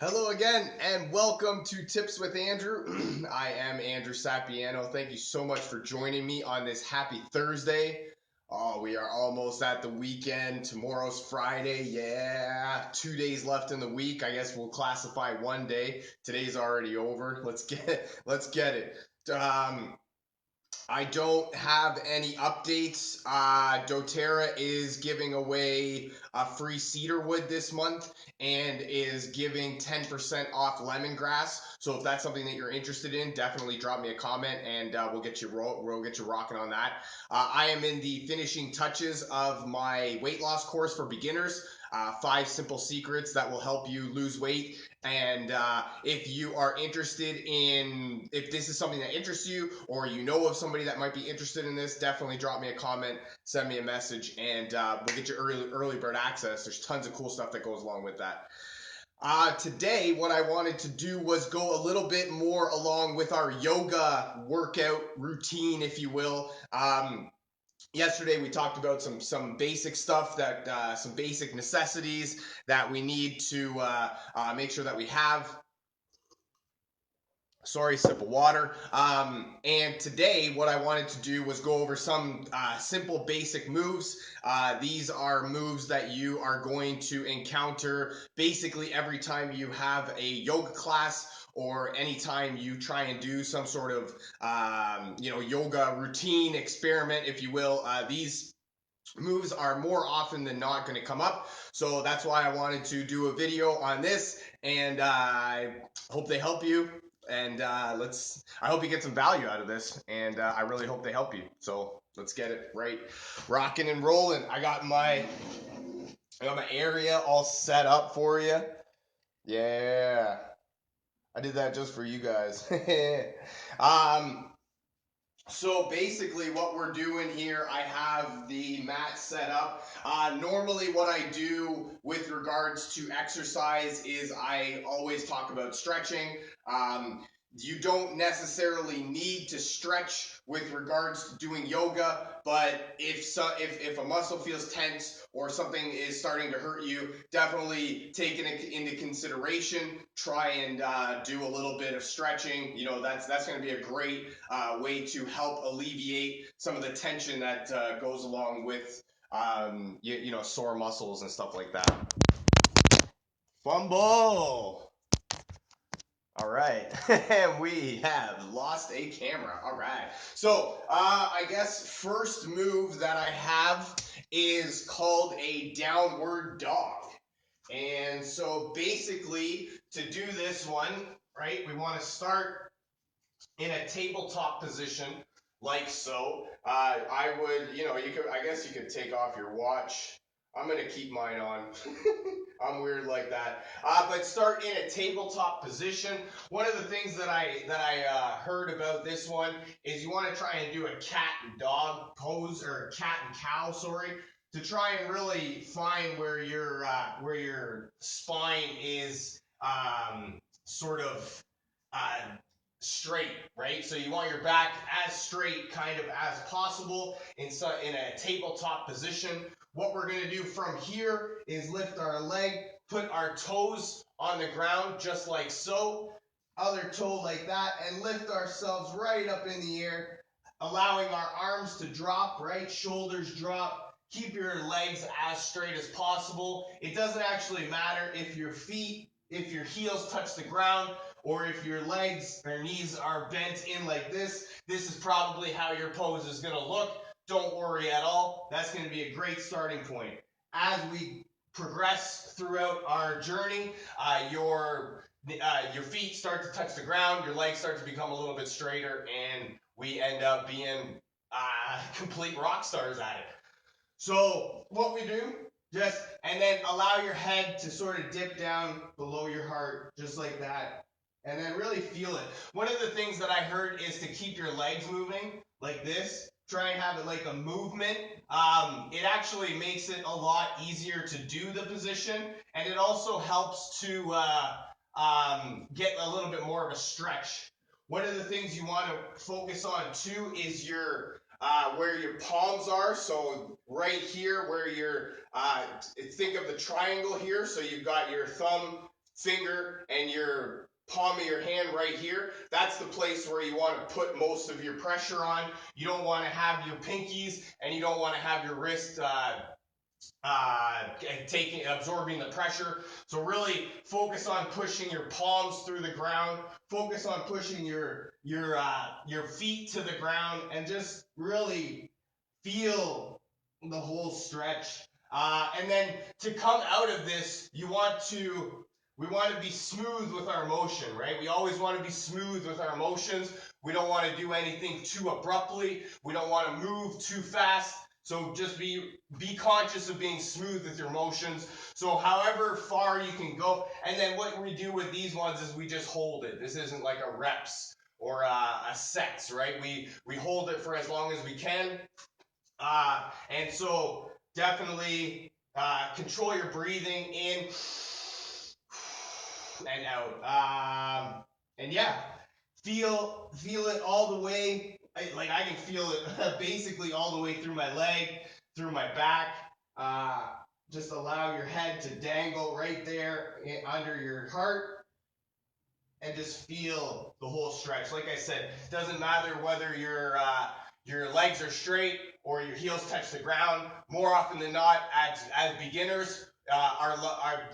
Hello again, and welcome to Tips with Andrew. I am Andrew Sapiano. Thank you so much for joining me on this happy Thursday. Oh, we are almost at the weekend. Tomorrow's Friday. Yeah, 2 days left in the week. I guess we'll classify one day. Today's already over. Let's get it. Um, I don't have any updates. doTERRA is giving away a free cedar wood this month and is giving 10% off lemongrass. So if that's something that you're interested in, definitely drop me a comment and we'll get you rocking on that. I am in the finishing touches of my weight loss course for beginners. 5 simple secrets that will help you lose weight. And if you are interested in, if this is something that interests you, or you know of somebody that might be interested in this, definitely drop me a comment, send me a message, and we'll get you early bird access. There's tons of cool stuff that goes along with that. Today, what I wanted to do was go a little bit more along with our yoga workout routine, if you will. Yesterday we talked about some basic stuff that some basic necessities that we need to make sure that we have. Sorry, sip of water. And today, what I wanted to do was go over some simple basic moves. These are moves that you are going to encounter basically every time you have a yoga class or anytime you try and do some sort of yoga routine experiment, if you will. These moves are more often than not going to come up, so that's why I wanted to do a video on this, and I hope they help you, and I hope you get some value out of this, and I really hope they help you. So let's get it right rocking and rolling. I got my area all set up for you. Yeah, I did that just for you guys. um So basically what we're doing here, I have the mat set up. Normally what I do with regards to exercise is I always talk about stretching. You don't necessarily need to stretch with regards to doing yoga, but if a muscle feels tense or something is starting to hurt you, definitely take it into consideration. Try and do a little bit of stretching. That's going to be a great way to help alleviate some of the tension that goes along with sore muscles and stuff like that. Fumble. All right, and we have lost a camera. All right, so I guess first move that I have is called a downward dog. And so basically, to do this one, right, we want to start in a tabletop position, like so. I would, I guess you could take off your watch. I'm gonna keep mine on. I'm weird like that. But start in a tabletop position. One of the things that I heard about this one is you want to try and do a cat and dog pose, or cat and cow, sorry, to try and really find where your spine is sort of straight, right? So you want your back as straight kind of as possible in a tabletop position. What we're going to do from here is lift our leg, put our toes on the ground just like so, other toe like that, and lift ourselves right up in the air, allowing our arms to drop, right? Shoulders drop. Keep your legs as straight as possible. It doesn't actually matter if your heels touch the ground, or if your legs or knees are bent in like this. This is probably how your pose is going to look. Don't worry at all. That's going to be a great starting point. As we progress throughout our journey, your feet start to touch the ground, your legs start to become a little bit straighter, and we end up being complete rock stars at it. So what we do, and then allow your head to sort of dip down below your heart, just like that. And then really feel it. One of the things that I heard is to keep your legs moving like this. Try and have it like a movement. It actually makes it a lot easier to do the position, and it also helps to get a little bit more of a stretch. One of the things you want to focus on too is where your palms are. So right here, where think of the triangle here. So you've got your thumb finger and your palm of your hand right here, that's the place where you want to put most of your pressure on. You don't want to have your pinkies and you don't want to have your wrist absorbing the pressure. So really focus on pushing your palms through the ground. Focus on pushing your feet to the ground, and just really feel the whole stretch. And then to come out of this, we want to be smooth with our motion, right? We always want to be smooth with our emotions. We don't want to do anything too abruptly. We don't want to move too fast. So just be conscious of being smooth with your motions. So however far you can go. And then what we do with these ones is we just hold it. This isn't like a reps or a sets, right? We hold it for as long as we can. And so definitely control your breathing in and out. And yeah, feel it all the way. I can feel it basically all the way through my leg, through my back. Just allow your head to dangle right there under your heart, and just feel the whole stretch. Like I said, it doesn't matter whether your legs are straight or your heels touch the ground. More often than not, as beginners,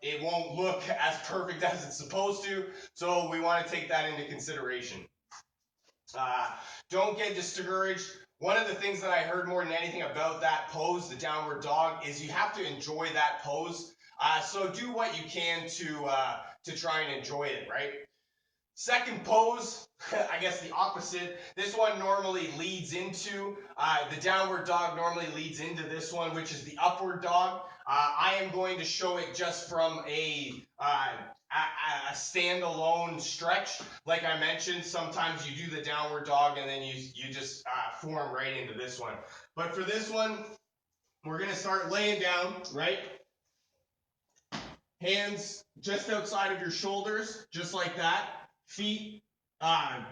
it won't look as perfect as it's supposed to. So we want to take that into consideration. Don't get discouraged. One of the things that I heard more than anything about that pose, the downward dog, is you have to enjoy that pose. So do what you can to try and enjoy it, right? Second pose, I guess the opposite. This one normally leads into, the downward dog normally leads into this one, which is the upward dog. I am going to show it just from a standalone stretch. Like I mentioned, sometimes you do the downward dog and then you just form right into this one. But for this one, we're going to start laying down, right? Hands just outside of your shoulders, just like that. Feet on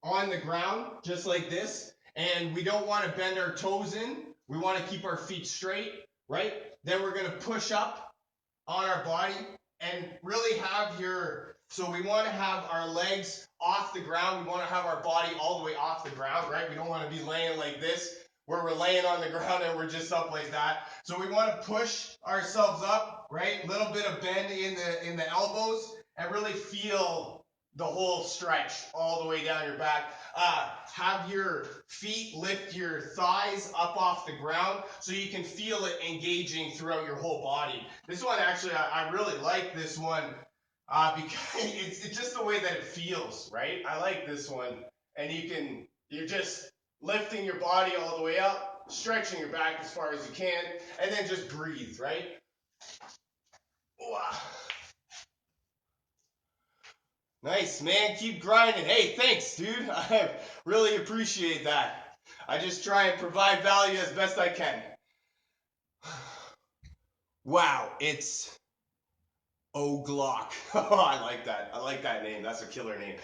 the ground, just like this. And we don't want to bend our toes in. We want to keep our feet straight, right? Then we're going to push up on our body and really so we want to have our legs off the ground. We want to have our body all the way off the ground, right? We don't want to be laying like this, where we're laying on the ground and we're just up like that. So we want to push ourselves up, right? A little bit of bend in the elbows, and really feel the whole stretch all the way down your back. Have your feet lift your thighs up off the ground so you can feel it engaging throughout your whole body. This one actually, I really like this one because it's just the way that it feels, right? I like this one. And you're just lifting your body all the way up, stretching your back as far as you can, and then just breathe, right? Wow. Nice, man. Keep grinding. Hey, thanks, dude. I really appreciate that. I just try and provide value as best I can. Wow, it's O'Glock. I like that. I like that name. That's a killer name.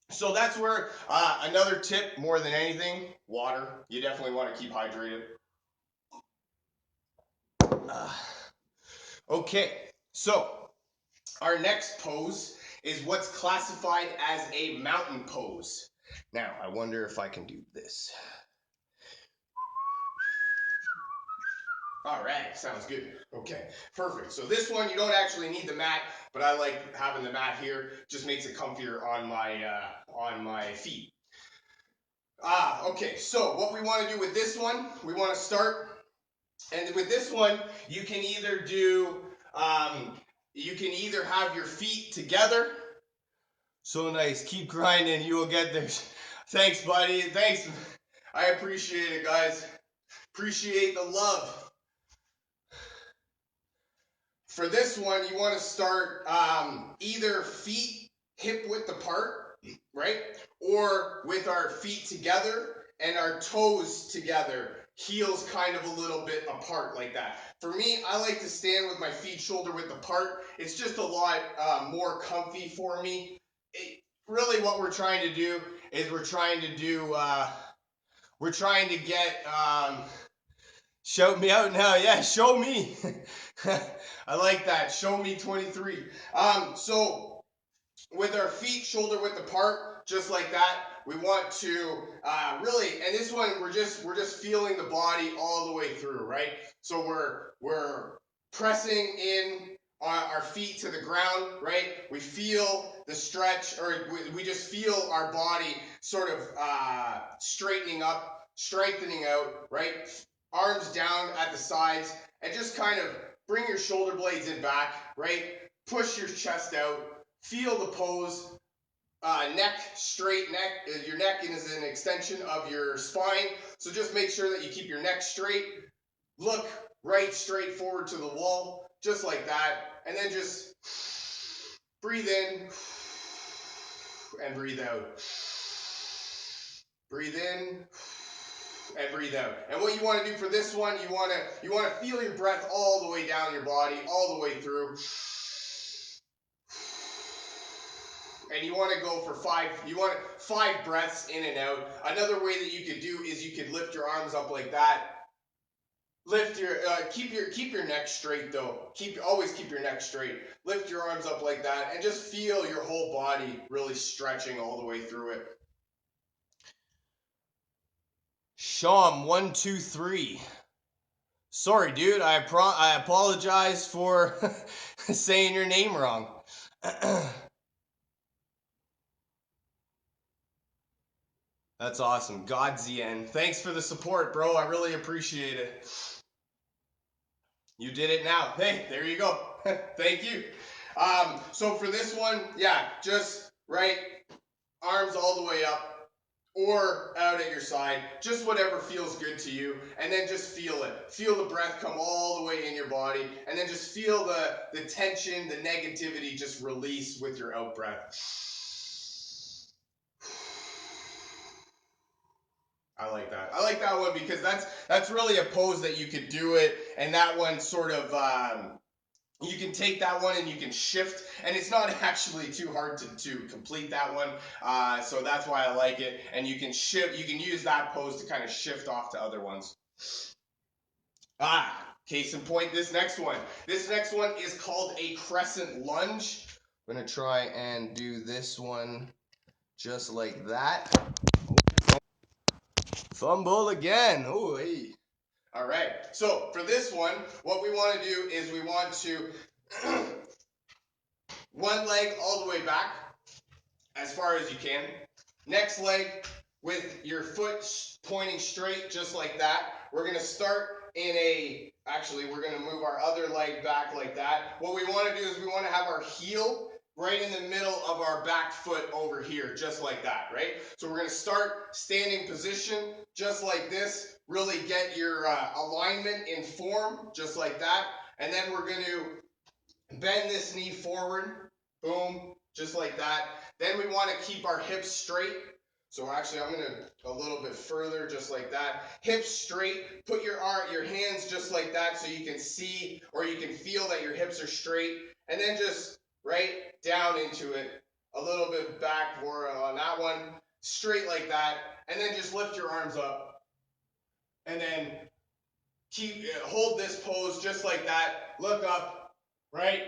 So that's where another tip, more than anything, water. You definitely want to keep hydrated. Okay, so our next pose is what's classified as a mountain pose. Now, I wonder if I can do this. All right, sounds good. Okay, perfect. So this one, you don't actually need the mat, but I like having the mat here. Just makes it comfier on my feet. Okay, so what we want to do with this one, we want to start, and with this one, you can either have your feet together. So nice. Keep grinding. You will get there. Thanks, buddy. Thanks. I appreciate it, guys. Appreciate the love. For this one, you want to start either feet hip width apart, right? Or with our feet together and our toes together, heels kind of a little bit apart like that. For me, I like to stand with my feet shoulder width apart. It's just a lot more comfy for me. Really what we're trying to do is we're trying to get Shout me out now. Yeah, show me. I like that. Show me 23. So with our feet shoulder width apart, just like that, we want to really, and this one we're just feeling the body all the way through, right? So we're pressing in our feet to the ground, right? We feel the stretch, or we just feel our body sort of straightening up, strengthening out, right? Arms down at the sides, and just kind of bring your shoulder blades in back, right? Push your chest out, feel the pose, neck straight, your neck is an extension of your spine, so just make sure that you keep your neck straight, look right straight forward to the wall, just like that, and then just breathe in and breathe out. Breathe in and breathe out. And what you want to do for this one, you want to feel your breath all the way down your body, all the way through. And you want to go for five breaths in and out. Another way that you could do is you could lift your arms up like that. Lift your keep your neck straight though. Always keep your neck straight. Lift your arms up like that and just feel your whole body really stretching all the way through it. Sham 123. Sorry, dude. I apologize for saying your name wrong. That's awesome. Godzien. Thanks for the support, bro. I really appreciate it. You did it now. Hey, there you go. Thank you. So for this one, yeah, just right, arms all the way up or out at your side, just whatever feels good to you, and then just feel it. Feel the breath come all the way in your body, and then just feel the tension, the negativity just release with your out breath. I like that. I like that one because that's really a pose that you could do it, and that one sort of you can take that one and you can shift, and it's not actually too hard to complete that one. So that's why I like it. And you can shift. You can use that pose to kind of shift off to other ones. Case in point, this next one. This next one is called a Crescent Lunge. I'm gonna try and do this one just like that. Fumble again. Oh, hey. All right. So for this one, what we want to do is we want to one leg all the way back as far as you can. Next leg with your foot pointing straight, just like that. We're going to start actually we're going to move our other leg back like that. What we want to do is we want to have our heel right in the middle of our back foot over here, just like that, right? So we're going to start standing position, just like this. Really get your alignment in form, just like that. And then we're going to bend this knee forward, boom, just like that. Then we want to keep our hips straight. So actually, I'm going to a little bit further, just like that. Hips straight. Put your hands just like that so you can see or you can feel that your hips are straight. And then just right down into it. A little bit back more on that one. Straight like that. And then just lift your arms up. And then hold this pose just like that. Look up, right?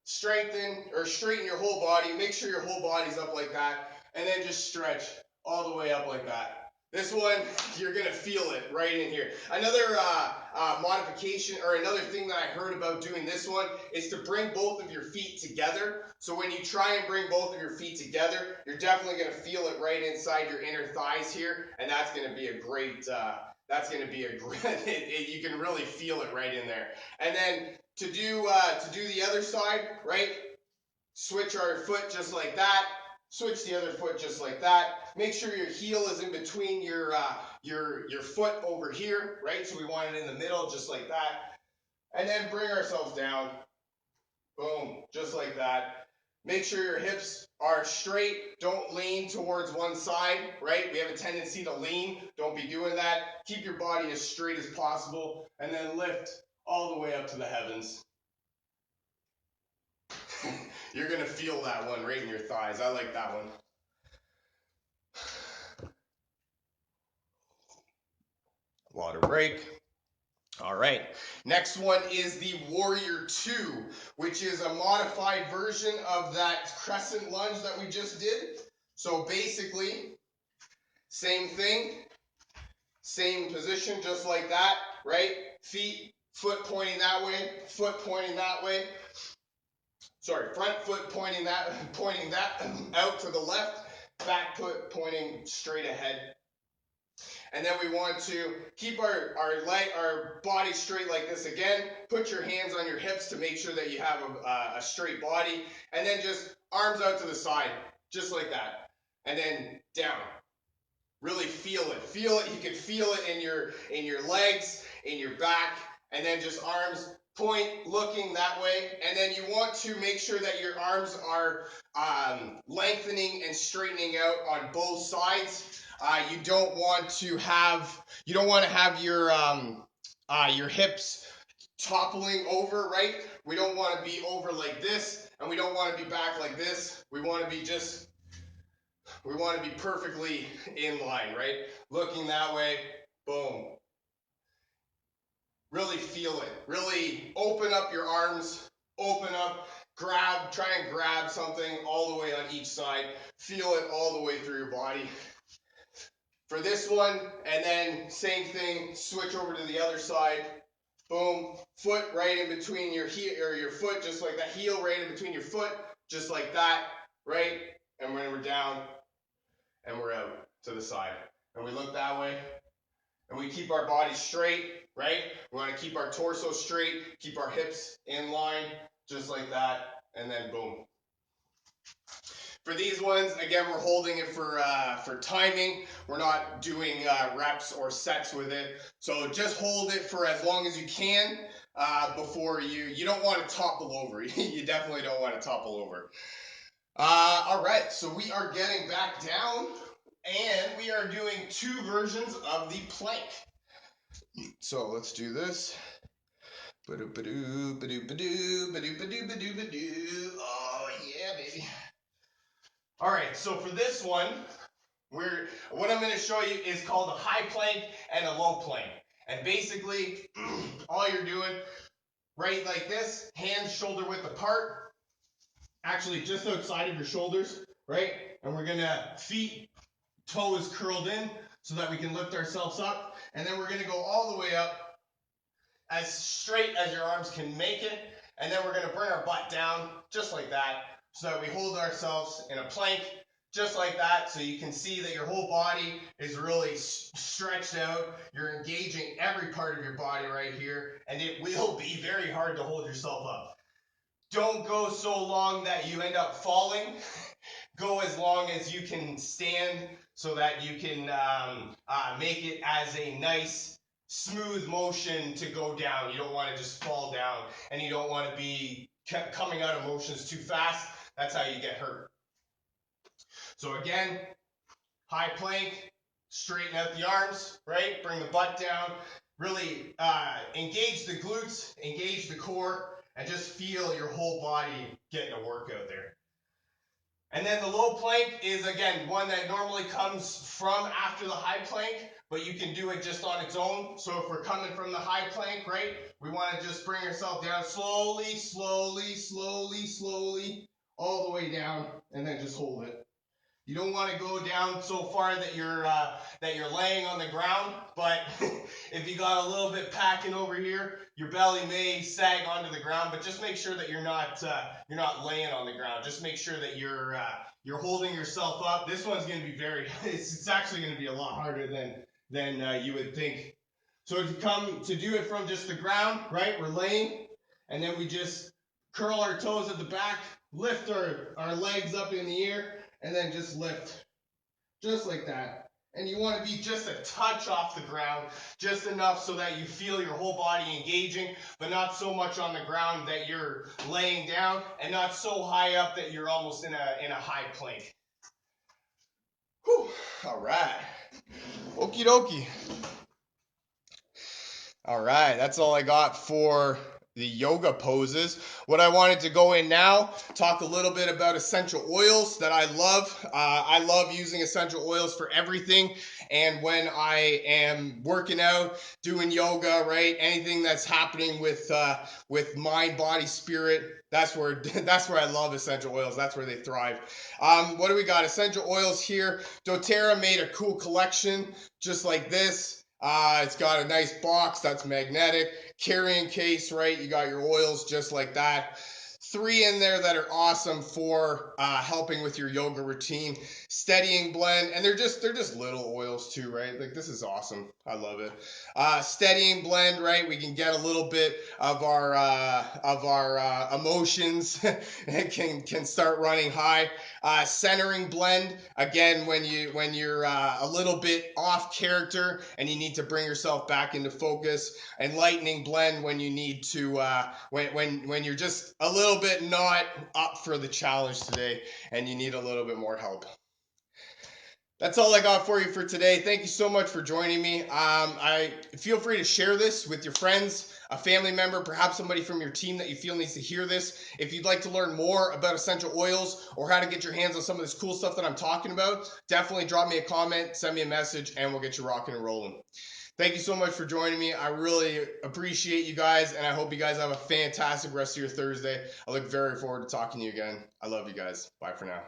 Straighten your whole body. Make sure your whole body's up like that. And then just stretch all the way up like that. This one, you're going to feel it right in here. Another modification or another thing that I heard about doing this one is to bring both of your feet together. So when you try and bring both of your feet together, you're definitely going to feel it right inside your inner thighs here. And that's going to be a great, you can really feel it right in there. And then to do the other side, right? Switch our foot just like that. Switch the other foot just like that. Make sure your heel is in between your foot over here, right? So we want it in the middle, just like that. And then bring ourselves down. Boom, just like that. Make sure your hips are straight. Don't lean towards one side, right? We have a tendency to lean. Don't be doing that. Keep your body as straight as possible, and then lift all the way up to the heavens. You're going to feel that one right in your thighs. I like that one. Water break. All right. Next one is the Warrior 2, which is a modified version of that Crescent Lunge that we just did. So basically, same thing, same position, just like that, right? Foot pointing that way, foot pointing that way. Sorry, front foot pointing that out to the left, back foot pointing straight ahead. And then we want to keep our body straight like this again. Put your hands on your hips to make sure that you have a straight body. And then just arms out to the side, just like that. And then down. Really feel it. Feel it. You can feel it in your legs, in your back. And then just arms point, looking that way. And then you want to make sure that your arms are lengthening and straightening out on both sides. You don't want to have your hips toppling over, right? We don't want to be over like this, and we don't want to be back like this. We want to be perfectly in line, right? Looking that way, boom. Really feel it. Really open up your arms, open up, try and grab something all the way on each side. Feel it all the way through your body. For this one, and then same thing, switch over to the other side. Boom, foot right in between your heel, or your foot, just like that, heel right in between your foot, just like that, right? And when we're down, and we're out to the side. And we look that way, and we keep our body straight, right? We want to keep our torso straight, keep our hips in line, just like that, and then boom. For these ones, again, we're holding it for timing. We're not doing reps or sets with it. So just hold it for as long as you can before you don't want to topple over. You definitely don't want to topple over. All right, so we are getting back down, and we are doing 2 versions of the plank. So let's do this. Oh yeah, baby. All right, so for this one, what I'm going to show you is called a high plank and a low plank. And basically, all you're doing, right like this, hands shoulder width apart, actually just outside of your shoulders, right? And we're going to feet, toes curled in so that we can lift ourselves up. And then we're going to go all the way up as straight as your arms can make it. And then we're going to bring our butt down just like that so that we hold ourselves in a plank just like that, so you can see that your whole body is really stretched out. You're engaging every part of your body right here, and it will be very hard to hold yourself up. Don't go so long that you end up falling. Go as long as you can stand so that you can make it as a nice, smooth motion to go down. You don't want to just fall down, and you don't want to be coming out of motions too fast. That's how you get hurt. So again, high plank, straighten out the arms, right? Bring the butt down. Really engage the glutes, engage the core, and just feel your whole body getting a workout there. And then the low plank is, again, one that normally comes from after the high plank, but you can do it just on its own. So if we're coming from the high plank, right, we want to just bring ourselves down slowly, slowly, slowly, slowly, all the way down, and then just hold it. You don't want to go down so far that you're laying on the ground, but if you got a little bit packing over here, your belly may sag onto the ground. But just make sure that you're not laying on the ground. Just make sure that you're holding yourself up. This one's going to be it's actually going to be a lot harder than you would think. So if you come to do it from just the ground, right? We're laying, and then we just curl our toes at the back, lift our legs up in the air, and then just lift, just like that. And you want to be just a touch off the ground, just enough so that you feel your whole body engaging, but not so much on the ground that you're laying down, and not so high up that you're almost in a high plank. Whew. All right. Okie dokie. All right, that's all I got for yoga poses. What I wanted to go in now, talk a little bit about essential oils that I love. I love using essential oils for everything. And when I am working out, doing yoga, right, anything that's happening with mind, body, spirit, that's where that's where I love essential oils. That's where they thrive. What do we got? Essential oils here. doTERRA made a cool collection just like this. It's got a nice box that's magnetic, carrying case, right? You got your oils just like that. 3 in there that are awesome for helping with your yoga routine. Steadying blend, and they're just little oils too, right? Like this is awesome. I love it. Steadying blend, right? We can get a little bit of our emotions can start running high. Centering blend, again, when you're a little bit off character and you need to bring yourself back into focus. Enlightening blend when you need to when you're just a little bit not up for the challenge today and you need a little bit more help. That's all I got for you for today. Thank you so much for joining me. I feel free to share this with your friends, a family member, perhaps somebody from your team that you feel needs to hear this. If you'd like to learn more about essential oils or how to get your hands on some of this cool stuff that I'm talking about, definitely drop me a comment, send me a message, and we'll get you rocking and rolling. Thank you so much for joining me. I really appreciate you guys, and I hope you guys have a fantastic rest of your Thursday. I look very forward to talking to you again. I love you guys. Bye for now.